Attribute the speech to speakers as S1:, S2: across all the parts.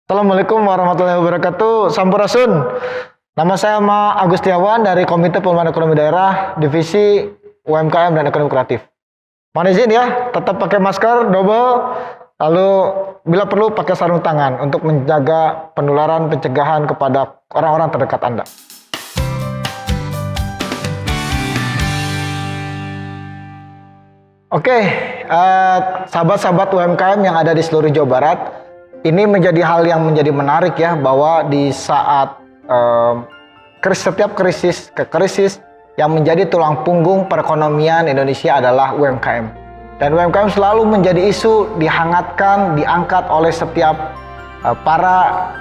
S1: Assalamualaikum warahmatullahi wabarakatuh. Sampurasun. Nama saya Agustiawan dari Komite Pemulihan Ekonomi Daerah, Divisi UMKM dan Ekonomi Kreatif. Mohon izin ya, tetap pakai masker double, lalu bila perlu pakai sarung tangan untuk menjaga penularan pencegahan kepada orang-orang terdekat Anda. Oke, sahabat-sahabat UMKM yang ada di seluruh Jawa Barat, ini menjadi hal yang menjadi menarik ya, bahwa di saat setiap krisis yang menjadi tulang punggung perekonomian Indonesia adalah UMKM. Dan UMKM selalu menjadi isu, dihangatkan, diangkat oleh setiap para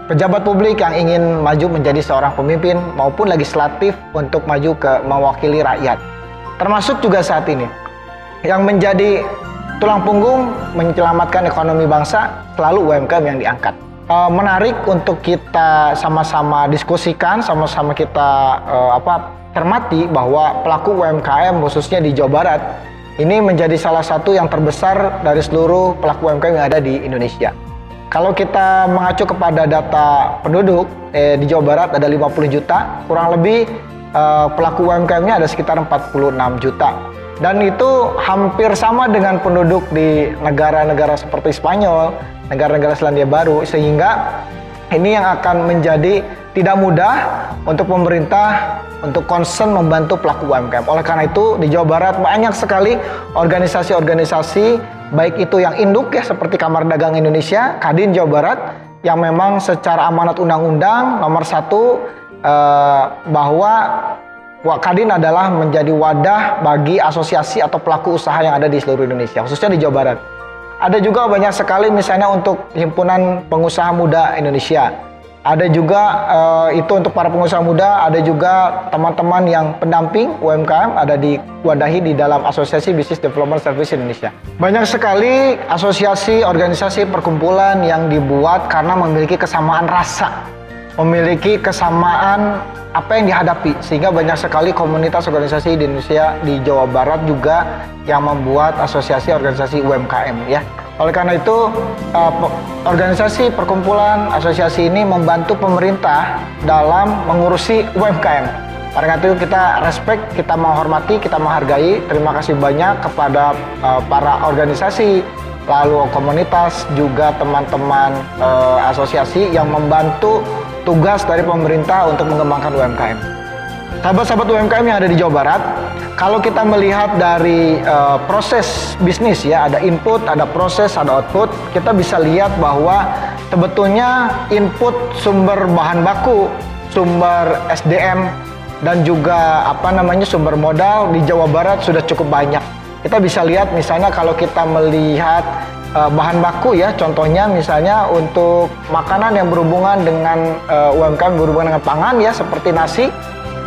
S1: pejabat publik yang ingin maju menjadi seorang pemimpin maupun legislatif untuk maju mewakili rakyat. Termasuk juga saat ini yang menjadi tulang punggung menyelamatkan ekonomi bangsa selalu UMKM yang diangkat. Menarik untuk kita sama-sama diskusikan, sama-sama kita cermati bahwa pelaku UMKM khususnya di Jawa Barat ini menjadi salah satu yang terbesar dari seluruh pelaku UMKM yang ada di Indonesia. Kalau kita mengacu kepada data penduduk di Jawa Barat ada 50 juta, kurang lebih pelaku UMKM-nya ada sekitar 46 juta. Dan itu hampir sama dengan penduduk di negara-negara seperti Spanyol, negara-negara Selandia Baru, sehingga ini yang akan menjadi tidak mudah untuk pemerintah untuk concern membantu pelaku UMKM. Oleh karena itu di Jawa Barat banyak sekali organisasi-organisasi, baik itu yang induk ya seperti Kamar Dagang Indonesia, Kadin Jawa Barat, yang memang secara amanat undang-undang nomor 1 bahwa Kadin adalah menjadi wadah bagi asosiasi atau pelaku usaha yang ada di seluruh Indonesia, khususnya di Jawa Barat. Ada juga banyak sekali misalnya untuk Himpunan Pengusaha Muda Indonesia. Ada juga itu untuk para pengusaha muda, ada juga teman-teman yang pendamping UMKM ada diwadahi di dalam Asosiasi Business Development Service Indonesia. Banyak sekali asosiasi, organisasi, perkumpulan yang dibuat karena memiliki kesamaan rasa, memiliki kesamaan apa yang dihadapi, sehingga banyak sekali komunitas organisasi di Indonesia di Jawa Barat juga yang membuat asosiasi organisasi UMKM ya. Oleh karena itu organisasi perkumpulan asosiasi ini membantu pemerintah dalam mengurusi UMKM. Karena itu kita respect, kita menghormati, kita menghargai. Terima kasih banyak kepada para organisasi, lalu komunitas, juga teman-teman asosiasi yang membantu tugas dari pemerintah untuk mengembangkan UMKM. Sahabat-sahabat UMKM yang ada di Jawa Barat, kalau kita melihat dari proses bisnis ya, ada input, ada proses, ada output, kita bisa lihat bahwa sebetulnya input sumber bahan baku, sumber SDM, dan juga sumber modal di Jawa Barat sudah cukup banyak. Kita bisa lihat misalnya kalau kita melihat bahan baku ya, contohnya misalnya untuk makanan yang berhubungan dengan UMKM berhubungan dengan pangan ya, seperti nasi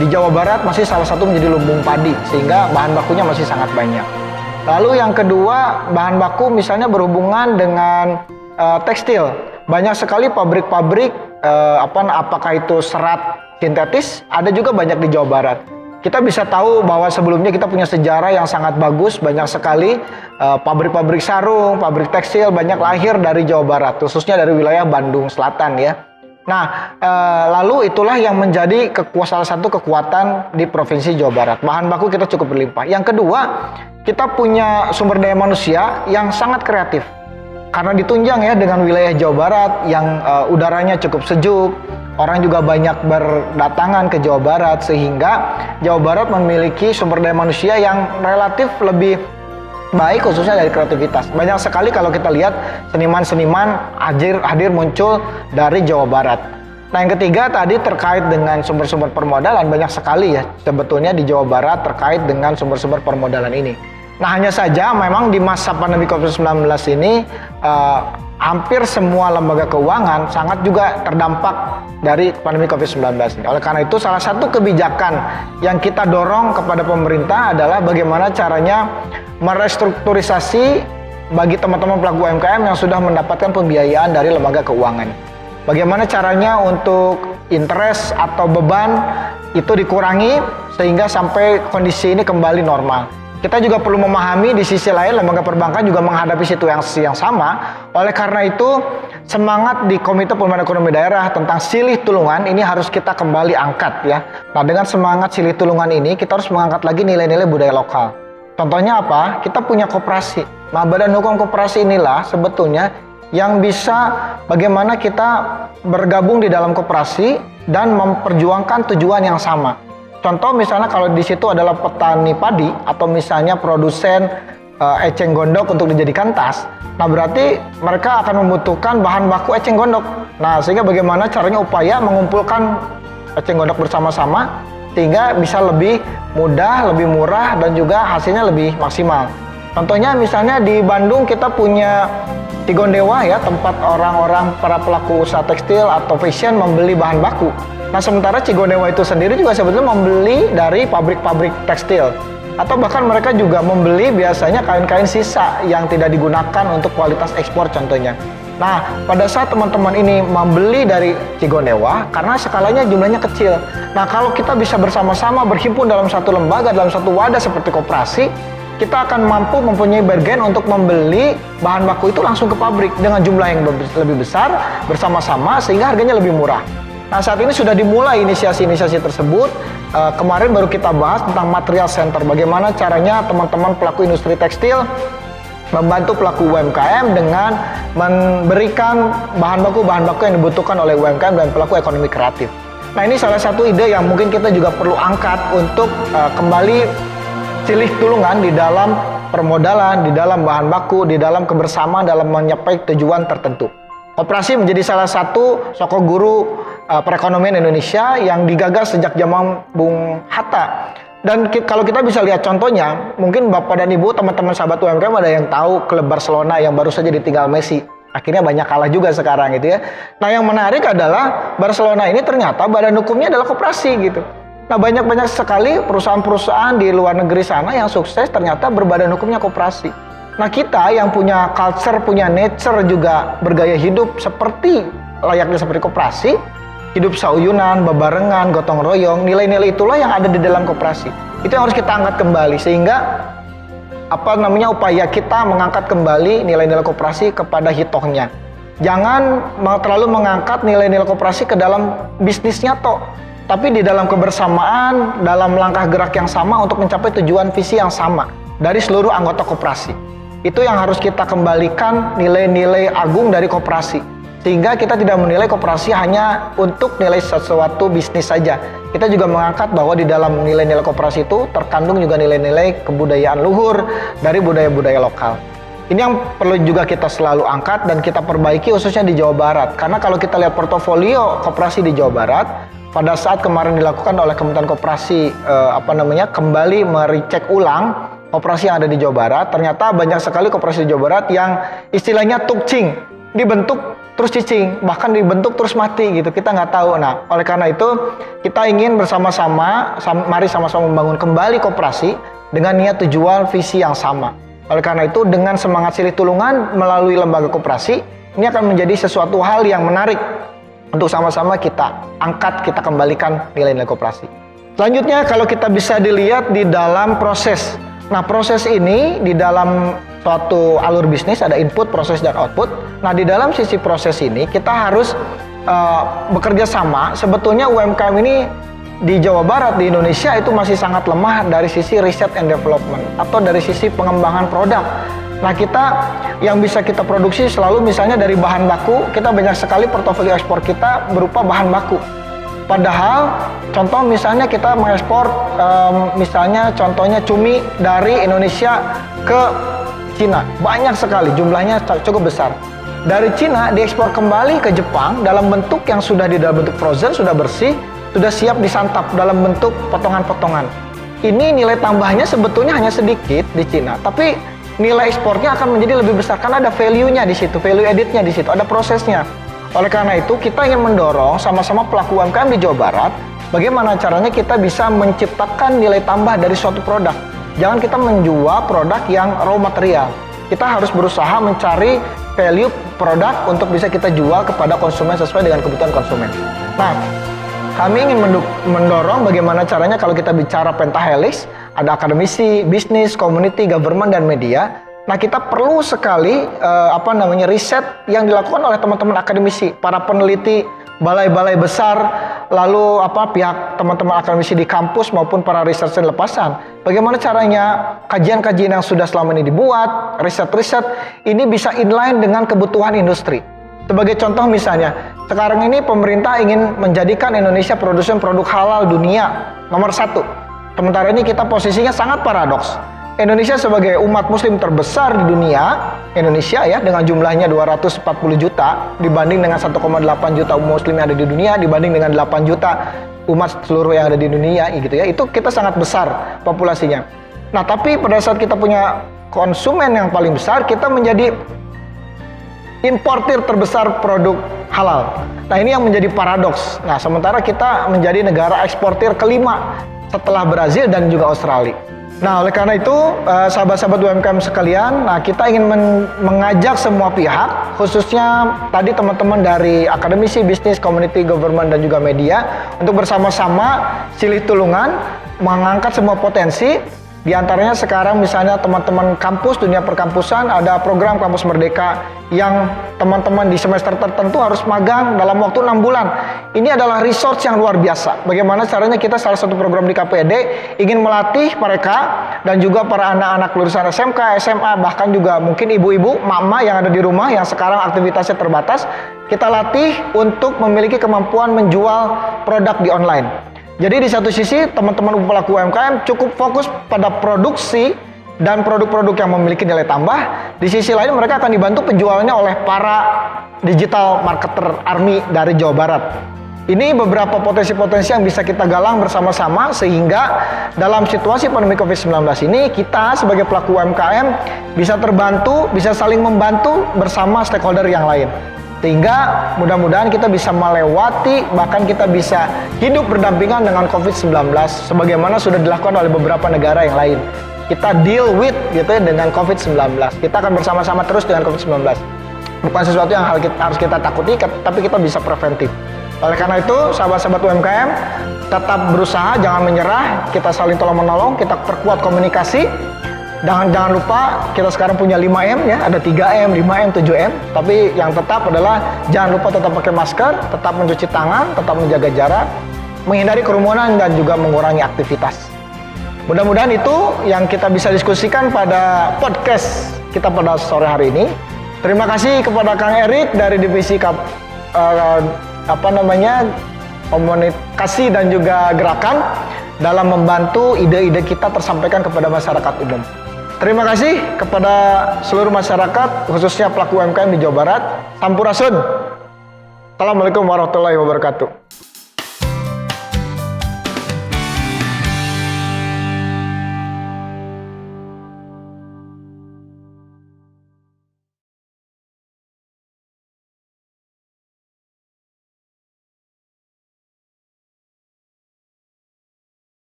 S1: di Jawa Barat masih salah satu menjadi lumbung padi, sehingga bahan bakunya masih sangat banyak. Lalu yang kedua, bahan baku misalnya berhubungan dengan tekstil. Banyak sekali pabrik-pabrik apakah itu serat sintetis, ada juga banyak di Jawa Barat. Kita bisa tahu bahwa sebelumnya kita punya sejarah yang sangat bagus, banyak sekali pabrik-pabrik sarung, pabrik tekstil banyak lahir dari Jawa Barat, khususnya dari wilayah Bandung Selatan ya. Nah, lalu itulah yang menjadi salah satu kekuatan di Provinsi Jawa Barat. Bahan baku kita cukup berlimpah. Yang kedua, kita punya sumber daya manusia yang sangat kreatif. Karena ditunjang ya dengan wilayah Jawa Barat yang udaranya cukup sejuk, orang juga banyak berdatangan ke Jawa Barat, sehingga Jawa Barat memiliki sumber daya manusia yang relatif lebih baik khususnya dari kreativitas. Banyak sekali kalau kita lihat seniman-seniman hadir muncul dari Jawa Barat. Nah, yang ketiga tadi terkait dengan sumber-sumber permodalan, banyak sekali ya sebetulnya di Jawa Barat terkait dengan sumber-sumber permodalan ini. Nah, hanya saja memang di masa pandemi COVID-19 ini hampir semua lembaga keuangan sangat juga terdampak dari pandemi COVID-19 ini. Oleh karena itu salah satu kebijakan yang kita dorong kepada pemerintah adalah bagaimana caranya merestrukturisasi bagi teman-teman pelaku UMKM yang sudah mendapatkan pembiayaan dari lembaga keuangan. Bagaimana caranya untuk interest atau beban itu dikurangi sehingga sampai kondisi ini kembali normal. kita juga perlu memahami di sisi lain lembaga perbankan juga menghadapi situasi yang sama. Oleh karena itu, semangat di Komite Pemulihan Ekonomi Daerah tentang silih tulungan ini harus kita kembali angkat ya. Nah, dengan semangat silih tulungan ini, kita harus mengangkat lagi nilai-nilai budaya lokal. Contohnya apa? Kita punya koperasi. Nah, badan hukum koperasi inilah sebetulnya yang bisa bagaimana kita bergabung di dalam koperasi dan memperjuangkan tujuan yang sama. Contoh misalnya kalau di situ adalah petani padi atau misalnya produsen eceng gondok untuk dijadikan tas. Nah, berarti mereka akan membutuhkan bahan baku eceng gondok. Nah, sehingga bagaimana caranya upaya mengumpulkan eceng gondok bersama-sama sehingga bisa lebih mudah, lebih murah dan juga hasilnya lebih maksimal. Contohnya misalnya di Bandung kita punya Cigondewa ya, tempat orang-orang para pelaku usaha tekstil atau fashion membeli bahan baku. Nah, sementara Cigondewa itu sendiri juga sebetulnya membeli dari pabrik-pabrik tekstil. Atau bahkan mereka juga membeli biasanya kain-kain sisa yang tidak digunakan untuk kualitas ekspor contohnya. Nah, pada saat teman-teman ini membeli dari Cigondewa, karena skalanya jumlahnya kecil. Nah, kalau kita bisa bersama-sama berhimpun dalam satu lembaga, dalam satu wadah seperti koperasi, kita akan mampu mempunyai bergen untuk membeli bahan baku itu langsung ke pabrik dengan jumlah yang lebih besar bersama-sama sehingga harganya lebih murah. Nah, saat ini sudah dimulai inisiasi-inisiasi tersebut. Kemarin baru kita bahas tentang material center. Bagaimana caranya teman-teman pelaku industri tekstil membantu pelaku UMKM dengan memberikan bahan baku yang dibutuhkan oleh UMKM dan pelaku ekonomi kreatif. Nah, ini salah satu ide yang mungkin kita juga perlu angkat untuk kembali silih tulungan di dalam permodalan, di dalam bahan baku, di dalam kebersamaan dalam mencapai tujuan tertentu. Koperasi menjadi salah satu sosok guru perekonomian Indonesia yang digagas sejak zaman Bung Hatta. Dan kalau kita bisa lihat contohnya, mungkin Bapak dan Ibu, teman-teman sahabat UMKM ada yang tahu klub Barcelona yang baru saja ditinggal Messi. Akhirnya banyak kalah juga sekarang gitu ya. Nah, yang menarik adalah Barcelona ini ternyata badan hukumnya adalah koperasi gitu. Nah, banyak sekali perusahaan-perusahaan di luar negeri sana yang sukses ternyata berbadan hukumnya koperasi. Nah, kita yang punya culture, punya nature juga bergaya hidup seperti layaknya seperti koperasi, hidup sauyunan, bebarengan, gotong royong, nilai-nilai itulah yang ada di dalam koperasi. Itu yang harus kita angkat kembali sehingga upaya kita mengangkat kembali nilai-nilai koperasi kepada hitohnya. Jangan terlalu mengangkat nilai-nilai koperasi ke dalam bisnisnya toh, tapi di dalam kebersamaan, dalam langkah gerak yang sama untuk mencapai tujuan visi yang sama dari seluruh anggota koperasi. Itu yang harus kita kembalikan nilai-nilai agung dari koperasi. Sehingga kita tidak menilai koperasi hanya untuk nilai sesuatu bisnis saja. Kita juga mengangkat bahwa di dalam nilai-nilai koperasi itu terkandung juga nilai-nilai kebudayaan luhur dari budaya-budaya lokal. Ini yang perlu juga kita selalu angkat dan kita perbaiki khususnya di Jawa Barat. Karena kalau kita lihat portofolio koperasi di Jawa Barat, pada saat kemarin dilakukan oleh Kementerian Koperasi kembali merecek ulang koperasi yang ada di Jawa Barat, ternyata banyak sekali koperasi di Jawa Barat yang istilahnya tukcing, dibentuk terus cicing, bahkan dibentuk terus mati gitu, kita nggak tahu. Nah, oleh karena itu kita ingin bersama-sama, mari sama-sama membangun kembali koperasi dengan niat tujuan visi yang sama. Oleh karena itu dengan semangat silih tulungan melalui lembaga koperasi, ini akan menjadi sesuatu hal yang menarik untuk sama-sama kita angkat, kita kembalikan nilai-nilai koperasi. Selanjutnya kalau kita bisa dilihat di dalam proses. Nah, proses ini di dalam suatu alur bisnis ada input, proses, dan output. Nah, di dalam sisi proses ini kita harus bekerja sama. Sebetulnya UMKM ini di Jawa Barat, di Indonesia itu masih sangat lemah dari sisi riset and development atau dari sisi pengembangan produk. Nah, kita yang bisa kita produksi selalu misalnya dari bahan baku, kita banyak sekali portofolio ekspor kita berupa bahan baku. Padahal contoh misalnya kita mengekspor misalnya contohnya cumi dari Indonesia ke Cina, banyak sekali, jumlahnya cukup besar. Dari Cina diekspor kembali ke Jepang dalam bentuk yang sudah di dalam bentuk frozen, sudah bersih, sudah siap disantap dalam bentuk potongan-potongan. Ini nilai tambahnya sebetulnya hanya sedikit di Cina, tapi nilai ekspornya akan menjadi lebih besar karena ada value-nya di situ, value added-nya di situ, ada prosesnya. Oleh karena itu, kita ingin mendorong sama-sama pelaku UMKM di Jawa Barat, bagaimana caranya kita bisa menciptakan nilai tambah dari suatu produk. Jangan kita menjual produk yang raw material. Kita harus berusaha mencari value produk untuk bisa kita jual kepada konsumen sesuai dengan kebutuhan konsumen. Nah, kami ingin mendorong bagaimana caranya kalau kita bicara pentahelix ada akademisi, bisnis, community, government, dan media. Nah, kita perlu sekali riset yang dilakukan oleh teman-teman akademisi, para peneliti, balai-balai besar, lalu pihak teman-teman akademisi di kampus maupun para researcher lepasan. Bagaimana caranya kajian-kajian yang sudah selama ini dibuat, riset-riset ini bisa inline dengan kebutuhan industri. Sebagai contoh misalnya, sekarang ini pemerintah ingin menjadikan Indonesia produsen produk halal dunia nomor 1. Sementara ini kita posisinya sangat paradoks. Indonesia sebagai umat muslim terbesar di dunia, Indonesia ya dengan jumlahnya 240 juta dibanding dengan 1,8 juta umat muslim yang ada di dunia, dibanding dengan 8 juta umat seluruh yang ada di dunia gitu ya. Itu kita sangat besar populasinya. Nah, tapi pada saat kita punya konsumen yang paling besar, kita menjadi importir terbesar produk halal. Nah, ini yang menjadi paradoks. Nah, sementara kita menjadi negara eksportir kelima setelah Brazil dan juga Australia. Nah, oleh karena itu, sahabat-sahabat UMKM sekalian, nah kita ingin mengajak semua pihak, khususnya tadi teman-teman dari akademisi, bisnis, community, government, dan juga media, untuk bersama-sama silih tulungan, mengangkat semua potensi. Di antaranya sekarang misalnya teman-teman kampus, dunia perkampusan, ada program Kampus Merdeka yang teman-teman di semester tertentu harus magang dalam waktu 6 bulan. Ini adalah resource yang luar biasa. Bagaimana caranya kita salah satu program di KPD ingin melatih mereka dan juga para anak-anak lulusan SMK, SMA, bahkan juga mungkin ibu-ibu, mama yang ada di rumah yang sekarang aktivitasnya terbatas, kita latih untuk memiliki kemampuan menjual produk di online. Jadi di satu sisi teman-teman pelaku UMKM cukup fokus pada produksi dan produk-produk yang memiliki nilai tambah. Di sisi lain mereka akan dibantu penjualannya oleh para digital marketer army dari Jawa Barat. Ini beberapa potensi-potensi yang bisa kita galang bersama-sama sehingga dalam situasi pandemi COVID-19 ini kita sebagai pelaku UMKM bisa terbantu, bisa saling membantu bersama stakeholder yang lain. Sehingga mudah-mudahan kita bisa melewati, bahkan kita bisa hidup berdampingan dengan COVID-19 sebagaimana sudah dilakukan oleh beberapa negara yang lain. Kita deal with gitu ya dengan COVID-19. Kita akan bersama-sama terus dengan COVID-19. Bukan sesuatu yang harus kita takuti, tapi kita bisa preventif. Oleh karena itu, sahabat-sahabat UMKM, tetap berusaha, jangan menyerah, kita saling tolong-menolong, kita perkuat komunikasi. Jangan lupa kita sekarang punya 5M ya, ada 3M, 5M, 7M. Tapi yang tetap adalah jangan lupa tetap pakai masker, tetap mencuci tangan, tetap menjaga jarak, menghindari kerumunan dan juga mengurangi aktivitas. Mudah-mudahan itu yang kita bisa diskusikan pada podcast kita pada sore hari ini. Terima kasih kepada Kang Erik dari divisi komunikasi dan juga gerakan dalam membantu ide-ide kita tersampaikan kepada masyarakat umum. Terima kasih kepada seluruh masyarakat, khususnya pelaku UMKM di Jawa Barat. Sampurasun. Assalamualaikum warahmatullahi wabarakatuh.